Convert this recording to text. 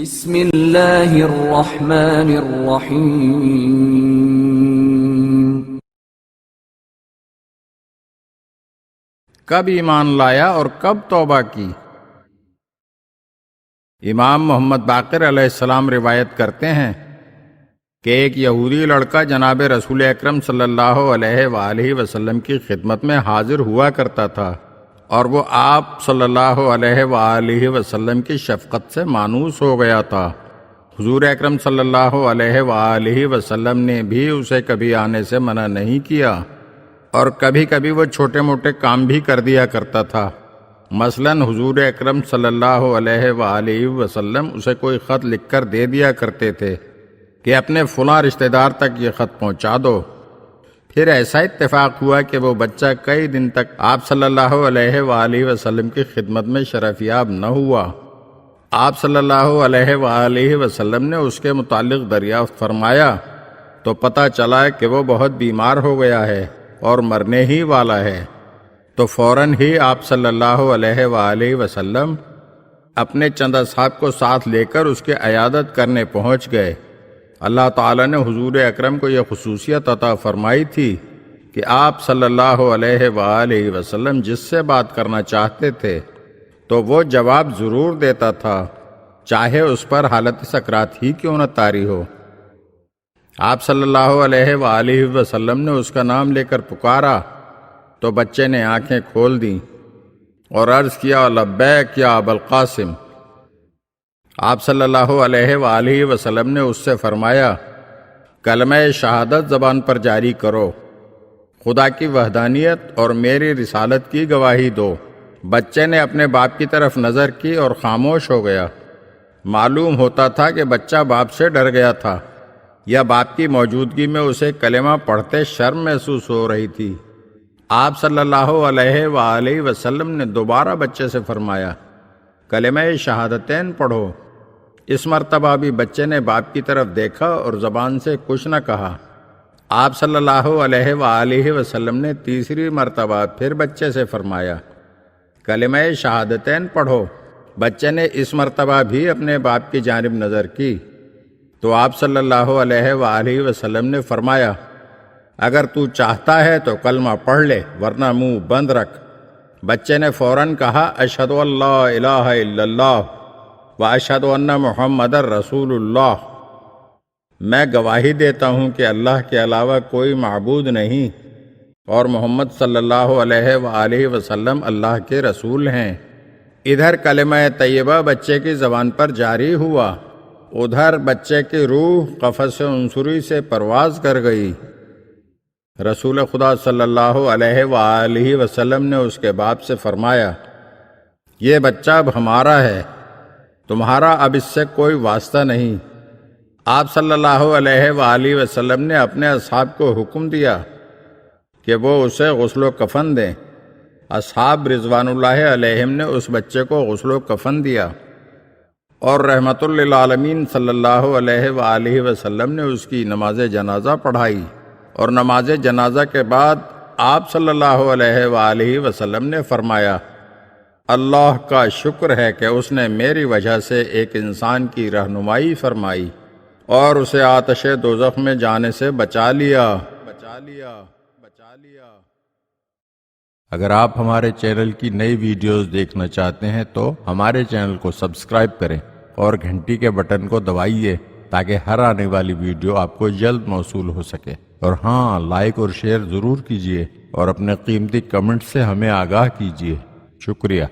بسم اللہ الرحمن الرحیم۔ کب ایمان لایا اور کب توبہ کی؟ امام محمد باقر علیہ السلام روایت کرتے ہیں کہ ایک یہودی لڑکا جناب رسول اکرم صلی اللہ علیہ وآلہ وسلم کی خدمت میں حاضر ہوا کرتا تھا، اور وہ آپ صلی اللہ علیہ وآلہ وسلم کی شفقت سے مانوس ہو گیا تھا۔ حضور اکرم صلی اللہ علیہ وآلہ وسلم نے بھی اسے کبھی آنے سے منع نہیں کیا، اور کبھی کبھی وہ چھوٹے موٹے کام بھی کر دیا کرتا تھا۔ مثلاً حضور اکرم صلی اللہ علیہ وآلہ وسلم اسے کوئی خط لکھ کر دے دیا کرتے تھے کہ اپنے فلاں رشتہ دار تک یہ خط پہنچا دو۔ پھر ایسا اتفاق ہوا کہ وہ بچہ کئی دن تک آپ صلی اللہ علیہ وآلہ وسلم کی خدمت میں شرفیاب نہ ہوا۔ آپ صلی اللہ علیہ وآلہ وسلم نے اس کے متعلق دریافت فرمایا تو پتہ چلا کہ وہ بہت بیمار ہو گیا ہے اور مرنے ہی والا ہے، تو فوراً ہی آپ صلی اللہ علیہ وآلہ وسلم اپنے چند اصحاب کو ساتھ لے کر اس کی عیادت کرنے پہنچ گئے۔ اللہ تعالیٰ نے حضور اکرم کو یہ خصوصیت عطا فرمائی تھی کہ آپ صلی اللہ علیہ وآلہ وسلم جس سے بات کرنا چاہتے تھے تو وہ جواب ضرور دیتا تھا، چاہے اس پر حالت سکرات ہی کیوں نہ طاری ہو۔ آپ صلی اللہ علیہ وآلہ وسلم نے اس کا نام لے کر پکارا تو بچے نے آنکھیں کھول دیں اور عرض کیا، لبیک یا ابا القاسم۔ آپ صلی اللہ علیہ وآلہ وسلم نے اس سے فرمایا، کلمہ شہادت زبان پر جاری کرو، خدا کی وحدانیت اور میری رسالت کی گواہی دو۔ بچے نے اپنے باپ کی طرف نظر کی اور خاموش ہو گیا۔ معلوم ہوتا تھا کہ بچہ باپ سے ڈر گیا تھا، یا باپ کی موجودگی میں اسے کلمہ پڑھتے شرم محسوس ہو رہی تھی۔ آپ صلی اللہ علیہ وآلہ وسلم نے دوبارہ بچے سے فرمایا، کلمہ شہادتین پڑھو۔ اس مرتبہ بھی بچے نے باپ کی طرف دیکھا اور زبان سے کچھ نہ کہا۔ آپ صلی اللہ علیہ وآلہ وسلم نے تیسری مرتبہ پھر بچے سے فرمایا، کلمہ شہادتین پڑھو۔ بچے نے اس مرتبہ بھی اپنے باپ کی جانب نظر کی تو آپ صلی اللہ علیہ وآلہ وسلم نے فرمایا، اگر تو چاہتا ہے تو کلمہ پڑھ لے، ورنہ منہ بند رکھ۔ بچے نے فوراً کہا، اشہد ان لا الہ الا اللہ واشہد ان محمد رسول اللہ۔ میں گواہی دیتا ہوں کہ اللہ کے علاوہ کوئی معبود نہیں اور محمد صلی اللہ علیہ وآلہ وسلم اللہ کے رسول ہیں۔ ادھر کلمہ طیبہ بچے کی زبان پر جاری ہوا، ادھر بچے کی روح قفس عنصری سے پرواز کر گئی۔ رسول خدا صلی اللہ علیہ وآلہ وسلم نے اس کے باپ سے فرمایا، یہ بچہ اب ہمارا ہے، تمہارا اب اس سے کوئی واسطہ نہیں۔ آپ صلی اللہ علیہ وآلہ وسلم نے اپنے اصحاب کو حکم دیا کہ وہ اسے غسل و کفن دیں۔ اصحاب رضوان اللہ علیہم نے اس بچے کو غسل و کفن دیا، اور رحمت للعالمین صلی اللہ علیہ وآلہ وسلم نے اس کی نماز جنازہ پڑھائی، اور نماز جنازہ کے بعد آپ صلی اللہ علیہ وآلہ وسلم نے فرمایا، اللہ کا شکر ہے کہ اس نے میری وجہ سے ایک انسان کی رہنمائی فرمائی اور اسے آتش دوزخ میں جانے سے بچا لیا۔ اگر آپ ہمارے چینل کی نئی ویڈیوز دیکھنا چاہتے ہیں تو ہمارے چینل کو سبسکرائب کریں اور گھنٹی کے بٹن کو دبائیے تاکہ ہر آنے والی ویڈیو آپ کو جلد موصول ہو سکے۔ اور ہاں، لائک اور شیئر ضرور کیجیے اور اپنے قیمتی کمنٹ سے ہمیں آگاہ کیجیے۔ شکریہ۔